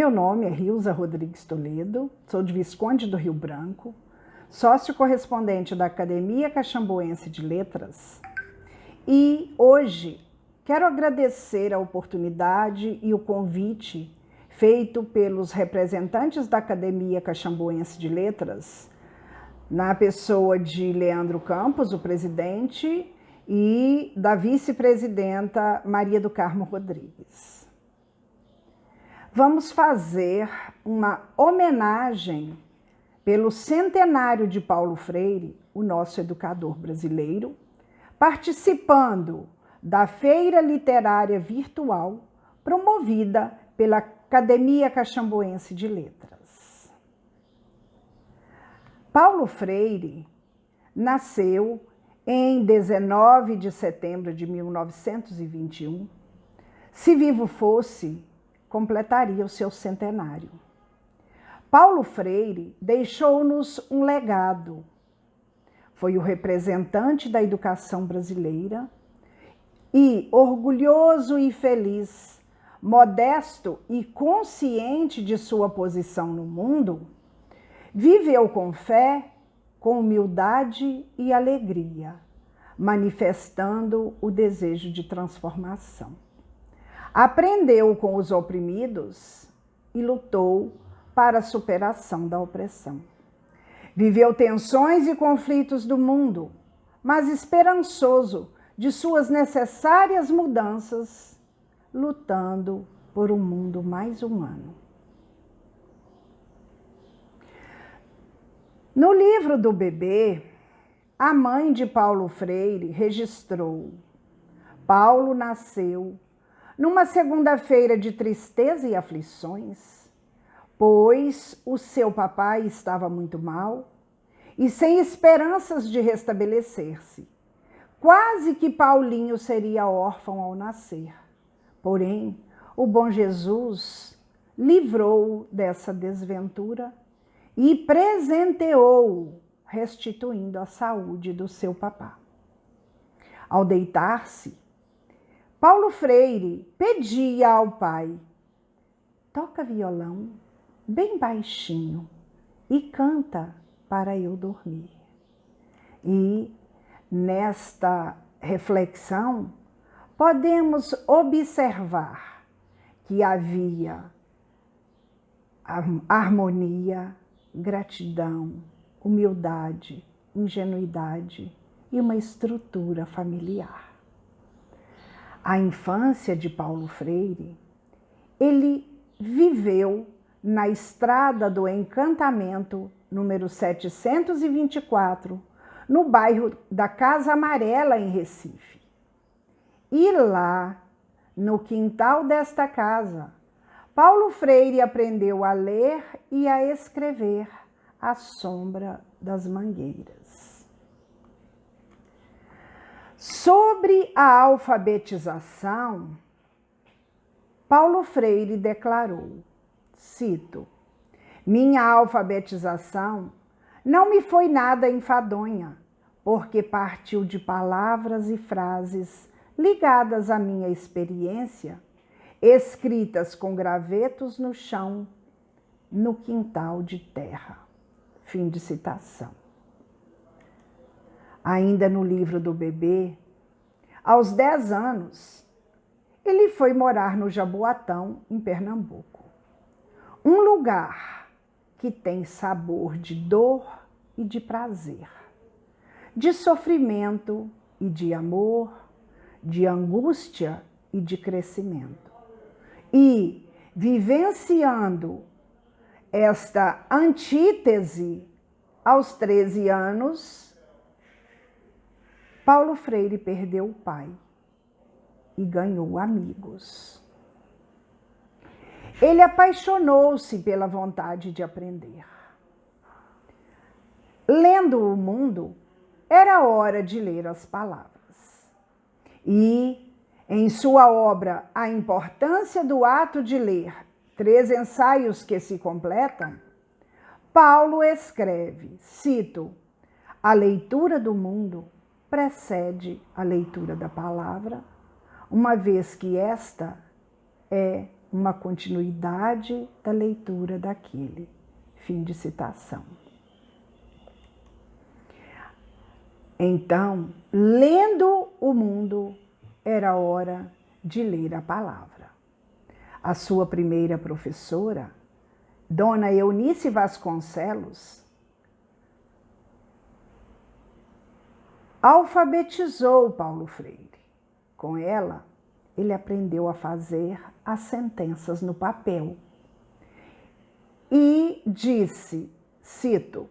meu nome é Rilza Rodrigues Toledo, sou de Visconde do Rio Branco, sócio correspondente da Academia Caxambuense de Letras, e hoje quero agradecer a oportunidade e o convite feito pelos representantes da Academia Caxambuense de Letras, na pessoa de Leandro Campos, o presidente, e da vice-presidenta Maria do Carmo Rodrigues. Vamos fazer uma homenagem pelo centenário de Paulo Freire, o nosso educador brasileiro, participando da Feira Literária Virtual promovida pela Academia Caxambuense de Letras. Paulo Freire nasceu em 19 de setembro de 1921. Se vivo fosse, completaria o seu centenário. Paulo Freire deixou-nos um legado. Foi o representante da educação brasileira e, orgulhoso e feliz, modesto e consciente de sua posição no mundo, viveu com fé, com humildade e alegria, manifestando o desejo de transformação. Aprendeu com os oprimidos e lutou para a superação da opressão. Viveu tensões e conflitos do mundo, mas esperançoso de suas necessárias mudanças, lutando por um mundo mais humano. No livro do bebê, a mãe de Paulo Freire registrou: Paulo nasceu numa segunda-feira de tristeza e aflições, pois o seu papai estava muito mal e sem esperanças de restabelecer-se. Quase que Paulinho seria órfão ao nascer. Porém, o bom Jesus livrou-o dessa desventura e presenteou-o, restituindo a saúde do seu papá. Ao deitar-se, Paulo Freire pedia ao pai: toca violão bem baixinho e canta para eu dormir. E nesta reflexão podemos observar que havia harmonia, gratidão, humildade, ingenuidade e uma estrutura familiar. A infância de Paulo Freire, ele viveu na Estrada do Encantamento, número 724, no bairro da Casa Amarela, em Recife. E lá, no quintal desta casa, Paulo Freire aprendeu a ler e a escrever à sombra das mangueiras. Sobre a alfabetização, Paulo Freire declarou, cito: minha alfabetização não me foi nada enfadonha, porque partiu de palavras e frases ligadas à minha experiência, escritas com gravetos no chão, no quintal de terra. Fim de citação. Ainda no livro do bebê, aos 10 anos, ele foi morar no Jaboatão, em Pernambuco. Um lugar que tem sabor de dor e de prazer, de sofrimento e de amor, de angústia e de crescimento. E, vivenciando esta antítese aos 13 anos, Paulo Freire perdeu o pai e ganhou amigos. Ele apaixonou-se pela vontade de aprender. Lendo o mundo, era hora de ler as palavras. E, em sua obra A Importância do Ato de Ler, 3 ensaios que se completam, Paulo escreve, cito: a leitura do mundo precede a leitura da palavra, uma vez que esta é uma continuidade da leitura daquele. Fim de citação. Então, lendo o mundo, era hora de ler a palavra. A sua primeira professora, Dona Eunice Vasconcelos, alfabetizou Paulo Freire. Com ela, ele aprendeu a fazer as sentenças no papel. E disse, cito,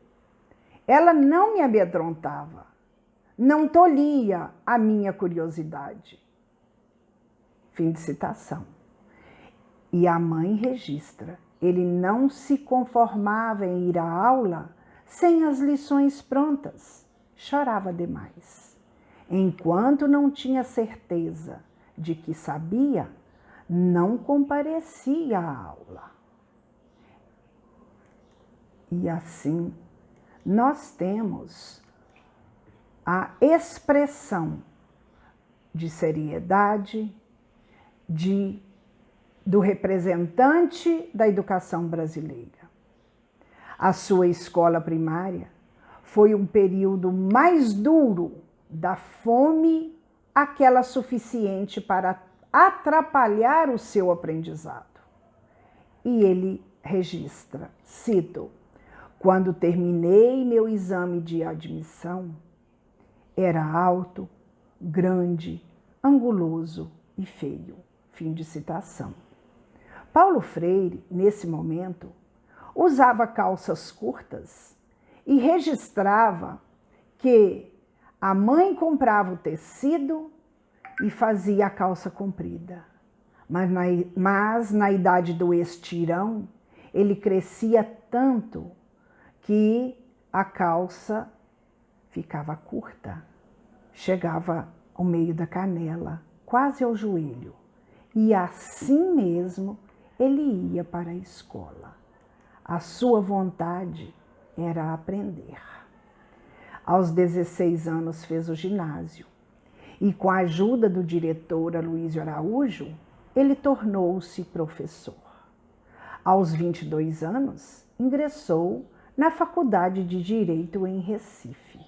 ela não me amedrontava, não tolhia a minha curiosidade. Fim de citação. E a mãe registra, ele não se conformava em ir à aula sem as lições prontas, chorava demais. Enquanto não tinha certeza de que sabia, não comparecia à aula. E assim, nós temos a expressão de seriedade do representante da educação brasileira. A sua escola primária foi um período mais duro da fome, aquela suficiente para atrapalhar o seu aprendizado. E ele registra, cito, quando terminei meu exame de admissão, era alto, grande, anguloso e feio. Fim de citação. Paulo Freire, nesse momento, usava calças curtas e registrava que a mãe comprava o tecido e fazia a calça comprida. Mas na idade do estirão, ele crescia tanto que a calça ficava curta, chegava ao meio da canela, quase ao joelho. E assim mesmo ele ia para a escola. A sua vontade era aprender. Aos 16 anos fez o ginásio e, com a ajuda do diretor Aloysio Araújo, ele tornou-se professor. Aos 22 anos, ingressou na Faculdade de Direito em Recife.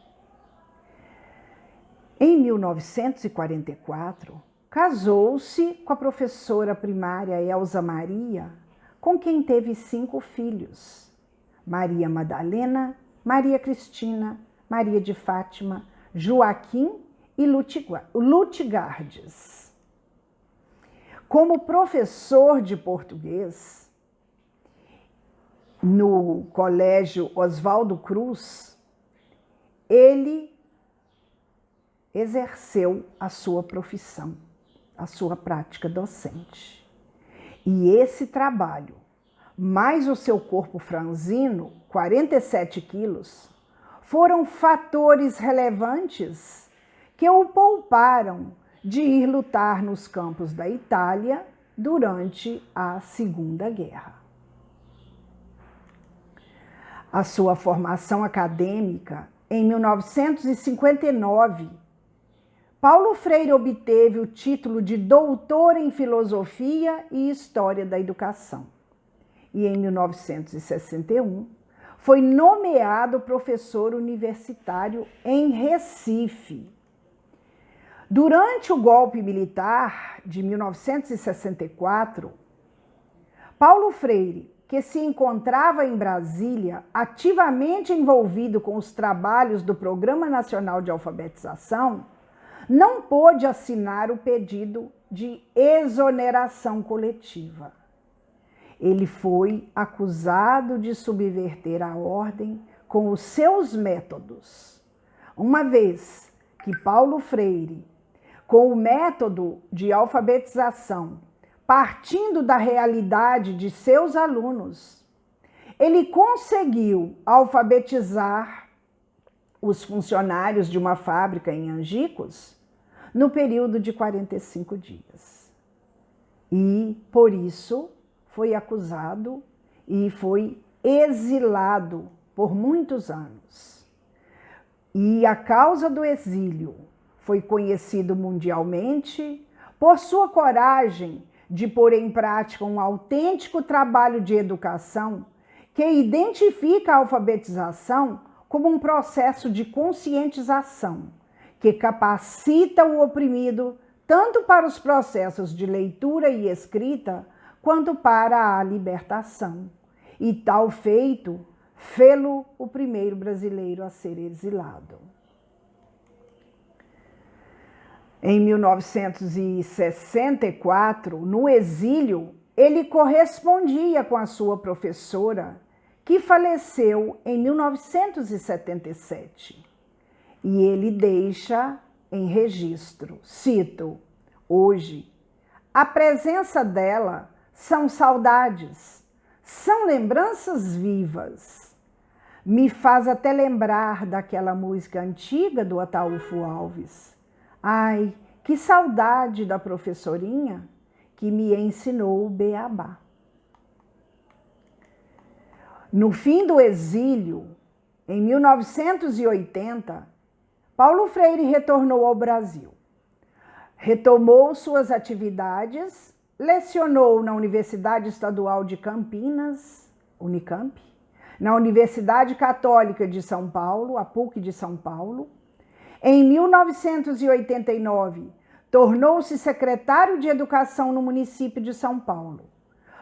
Em 1944, casou-se com a professora primária Elza Maria, com quem teve 5 filhos: Maria Madalena, Maria Cristina, Maria de Fátima, Joaquim e Lutigardes. Como professor de português no Colégio Oswaldo Cruz, ele exerceu a sua profissão, a sua prática docente. E esse trabalho, mais o seu corpo franzino, 47 quilos, foram fatores relevantes que o pouparam de ir lutar nos campos da Itália durante a Segunda Guerra. A sua formação acadêmica, em 1959, Paulo Freire obteve o título de doutor em Filosofia e História da Educação. E em 1961, foi nomeado professor universitário em Recife. Durante o golpe militar de 1964, Paulo Freire, que se encontrava em Brasília, ativamente envolvido com os trabalhos do Programa Nacional de Alfabetização, não pôde assinar o pedido de exoneração coletiva. Ele foi acusado de subverter a ordem com os seus métodos, uma vez que Paulo Freire, com o método de alfabetização, partindo da realidade de seus alunos, ele conseguiu alfabetizar os funcionários de uma fábrica em Angicos no período de 45 dias. E, por isso, foi acusado e foi exilado por muitos anos. E a causa do exílio foi conhecido mundialmente por sua coragem de pôr em prática um autêntico trabalho de educação que identifica a alfabetização como um processo de conscientização, que capacita o oprimido tanto para os processos de leitura e escrita, quanto para a libertação. E tal feito, fê-lo o primeiro brasileiro a ser exilado. Em 1964, no exílio, ele correspondia com a sua professora, que faleceu em 1977. E ele deixa em registro, cito, hoje, a presença dela são saudades, são lembranças vivas. Me faz até lembrar daquela música antiga do Ataúfo Alves. Ai, que saudade da professorinha que me ensinou o beabá. No fim do exílio, em 1980, Paulo Freire retornou ao Brasil. Retomou suas atividades, lecionou na Universidade Estadual de Campinas, Unicamp, na Universidade Católica de São Paulo, a PUC de São Paulo. Em 1989, tornou-se secretário de Educação no município de São Paulo.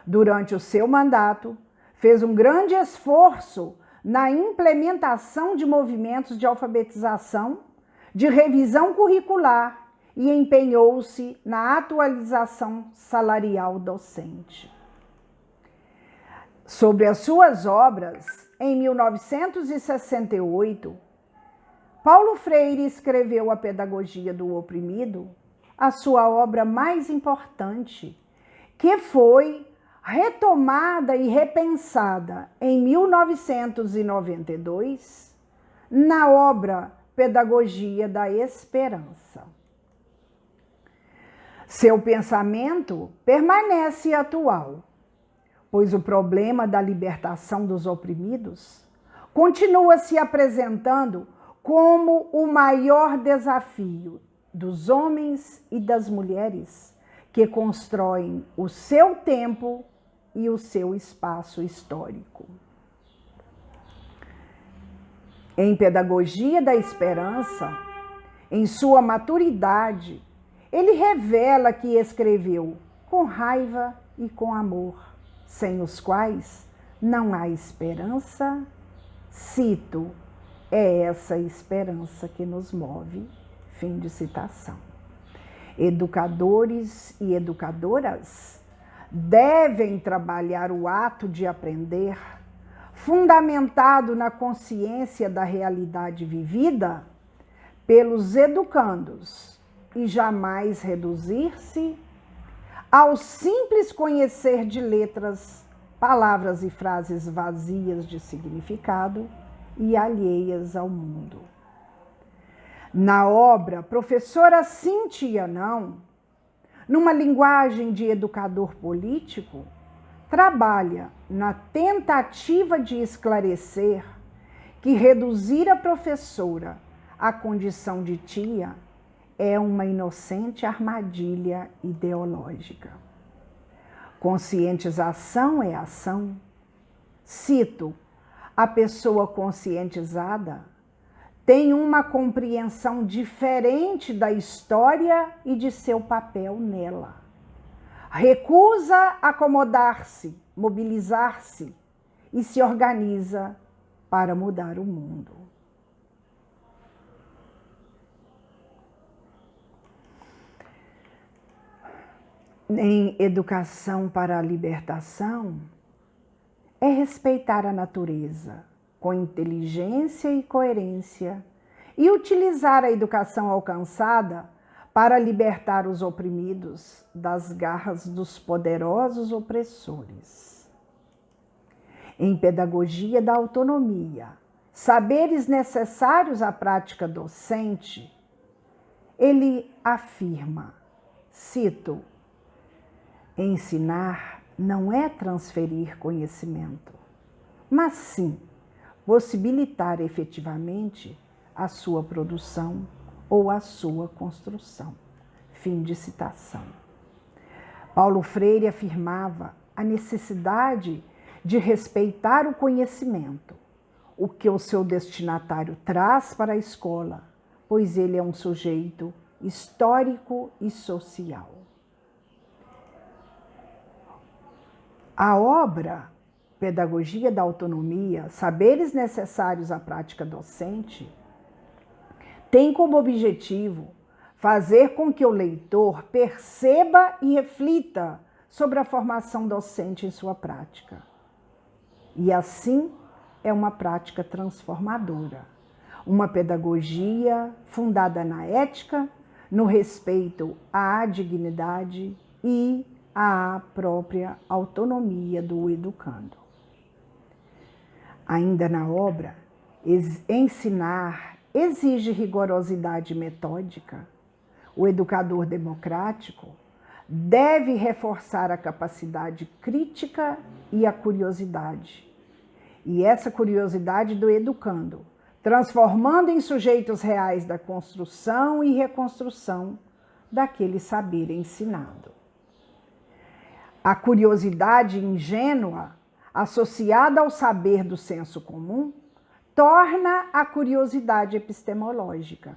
Durante o seu mandato, fez um grande esforço na implementação de movimentos de alfabetização, de revisão curricular e empenhou-se na atualização salarial docente. Sobre as suas obras, em 1968, Paulo Freire escreveu A Pedagogia do Oprimido, a sua obra mais importante, que foi retomada e repensada em 1992 na obra Pedagogia da Esperança. Seu pensamento permanece atual, pois o problema da libertação dos oprimidos continua se apresentando como o maior desafio dos homens e das mulheres que constroem o seu tempo e o seu espaço histórico. Em Pedagogia da Esperança, em sua maturidade, ele revela que escreveu com raiva e com amor, sem os quais não há esperança. Cito, é essa esperança que nos move. Fim de citação. Educadores e educadoras devem trabalhar o ato de aprender, fundamentado na consciência da realidade vivida pelos educandos, e jamais reduzir-se ao simples conhecer de letras, palavras e frases vazias de significado e alheias ao mundo. Na obra Professora Cíntia Não, numa linguagem de educador político, trabalha na tentativa de esclarecer que reduzir a professora à condição de tia é uma inocente armadilha ideológica. Conscientização é ação. Cito, a pessoa conscientizada tem uma compreensão diferente da história e de seu papel nela. Recusa acomodar-se, mobilizar-se e se organiza para mudar o mundo. Em Educação para a Libertação, é respeitar a natureza com inteligência e coerência e utilizar a educação alcançada para libertar os oprimidos das garras dos poderosos opressores. Em Pedagogia da Autonomia, saberes necessários à prática docente, ele afirma, cito, ensinar não é transferir conhecimento, mas sim possibilitar efetivamente a sua produção ou a sua construção. Fim de citação. Paulo Freire afirmava a necessidade de respeitar o conhecimento, o que o seu destinatário traz para a escola, pois ele é um sujeito histórico e social. A obra Pedagogia da Autonomia, Saberes Necessários à Prática Docente, tem como objetivo fazer com que o leitor perceba e reflita sobre a formação docente em sua prática. E assim é uma prática transformadora, uma pedagogia fundada na ética, no respeito à dignidade e à própria autonomia do educando. Ainda na obra, ensinar exige rigorosidade metódica. O educador democrático deve reforçar a capacidade crítica e a curiosidade. E essa curiosidade do educando, transformando em sujeitos reais da construção e reconstrução daquele saber ensinado. A curiosidade ingênua, associada ao saber do senso comum, torna a curiosidade epistemológica,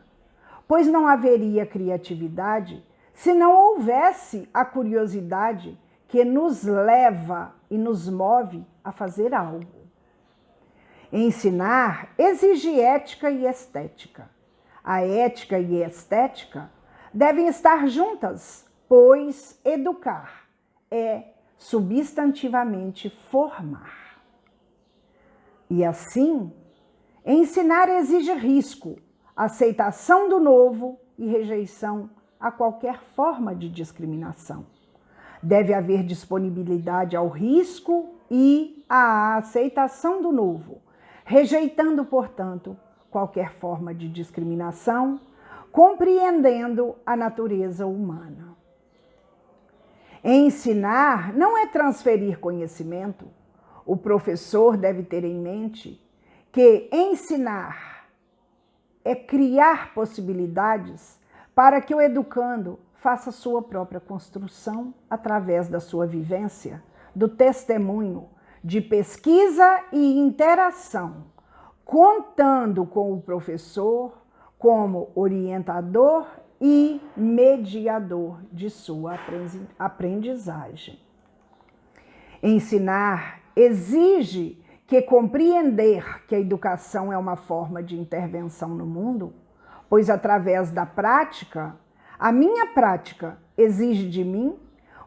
pois não haveria criatividade se não houvesse a curiosidade que nos leva e nos move a fazer algo. Ensinar exige ética e estética. A ética e a estética devem estar juntas, pois educar é substantivamente formar. E assim, ensinar exige risco, aceitação do novo e rejeição a qualquer forma de discriminação. Deve haver disponibilidade ao risco e à aceitação do novo, rejeitando, portanto, qualquer forma de discriminação, compreendendo a natureza humana. Ensinar não é transferir conhecimento. O professor deve ter em mente que ensinar é criar possibilidades para que o educando faça sua própria construção através da sua vivência, do testemunho, de pesquisa e interação, contando com o professor como orientador e mediador de sua aprendizagem. Ensinar exige que compreender que a educação é uma forma de intervenção no mundo, pois através da prática, a minha prática exige de mim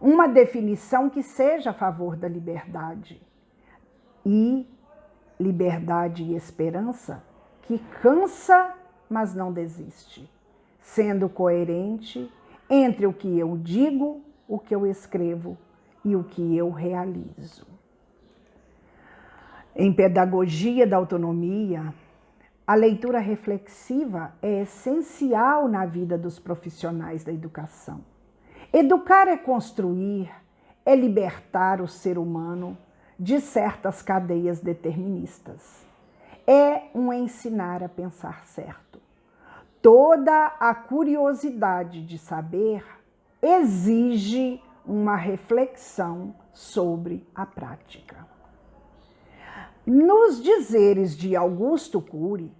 uma definição que seja a favor da liberdade. E liberdade e esperança que cansa, mas não desiste, sendo coerente entre o que eu digo, o que eu escrevo e o que eu realizo. Em Pedagogia da Autonomia, a leitura reflexiva é essencial na vida dos profissionais da educação. Educar é construir, é libertar o ser humano de certas cadeias deterministas. É um ensinar a pensar certo. Toda a curiosidade de saber exige uma reflexão sobre a prática. Nos dizeres de Augusto Cury,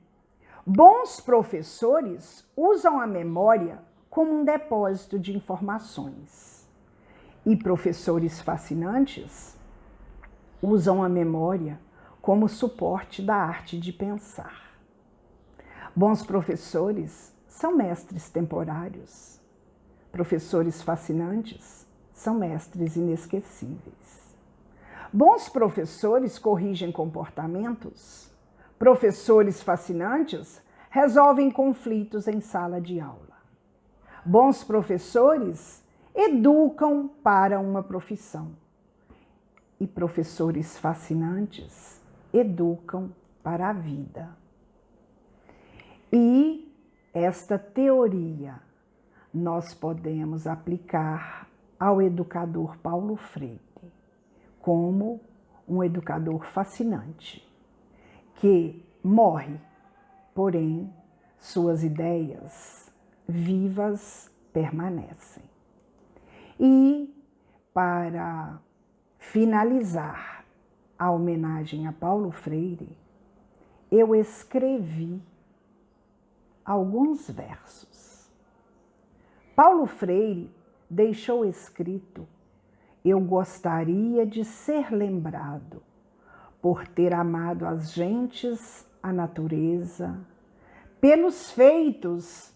bons professores usam a memória como um depósito de informações. E professores fascinantes usam a memória como suporte da arte de pensar. Bons professores são mestres temporários. Professores fascinantes são mestres inesquecíveis. Bons professores corrigem comportamentos. Professores fascinantes resolvem conflitos em sala de aula. Bons professores educam para uma profissão. E professores fascinantes educam para a vida. E esta teoria nós podemos aplicar ao educador Paulo Freire como um educador fascinante, que morre, porém suas ideias vivas permanecem. E para finalizar a homenagem a Paulo Freire, eu escrevi alguns versos. Paulo Freire deixou escrito: eu gostaria de ser lembrado por ter amado as gentes, a natureza, pelos feitos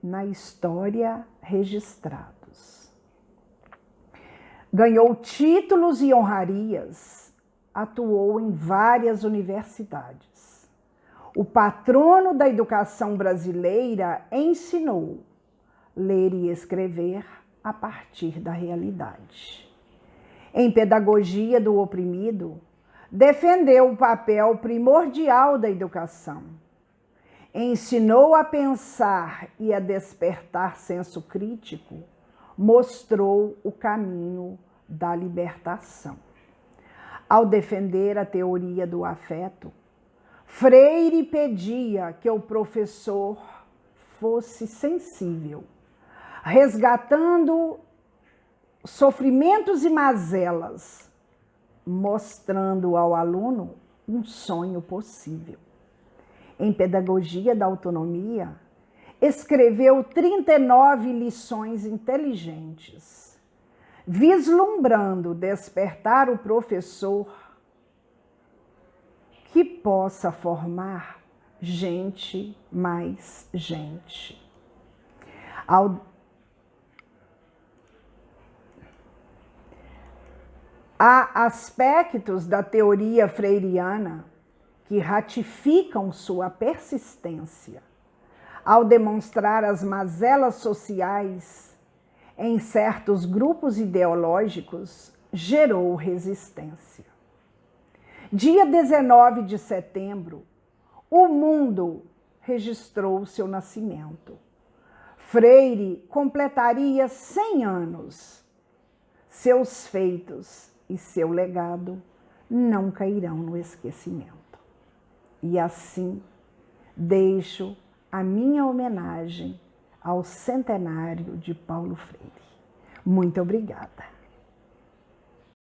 na história registrados. Ganhou títulos e honrarias, atuou em várias universidades. O patrono da educação brasileira ensinou ler e escrever a partir da realidade. Em Pedagogia do Oprimido, defendeu o papel primordial da educação. Ensinou a pensar e a despertar senso crítico, mostrou o caminho da libertação. Ao defender a teoria do afeto, Freire pedia que o professor fosse sensível, resgatando sofrimentos e mazelas, mostrando ao aluno um sonho possível. Em Pedagogia da Autonomia, escreveu 39 lições inteligentes, vislumbrando despertar o professor que possa formar gente mais gente. Há aspectos da teoria freiriana que ratificam sua persistência ao demonstrar as mazelas sociais em certos grupos ideológicos, gerou resistência. Dia 19 de setembro, o mundo registrou seu nascimento. Freire completaria 100 anos. Seus feitos e seu legado não cairão no esquecimento. E assim, deixo a minha homenagem ao centenário de Paulo Freire. Muito obrigada.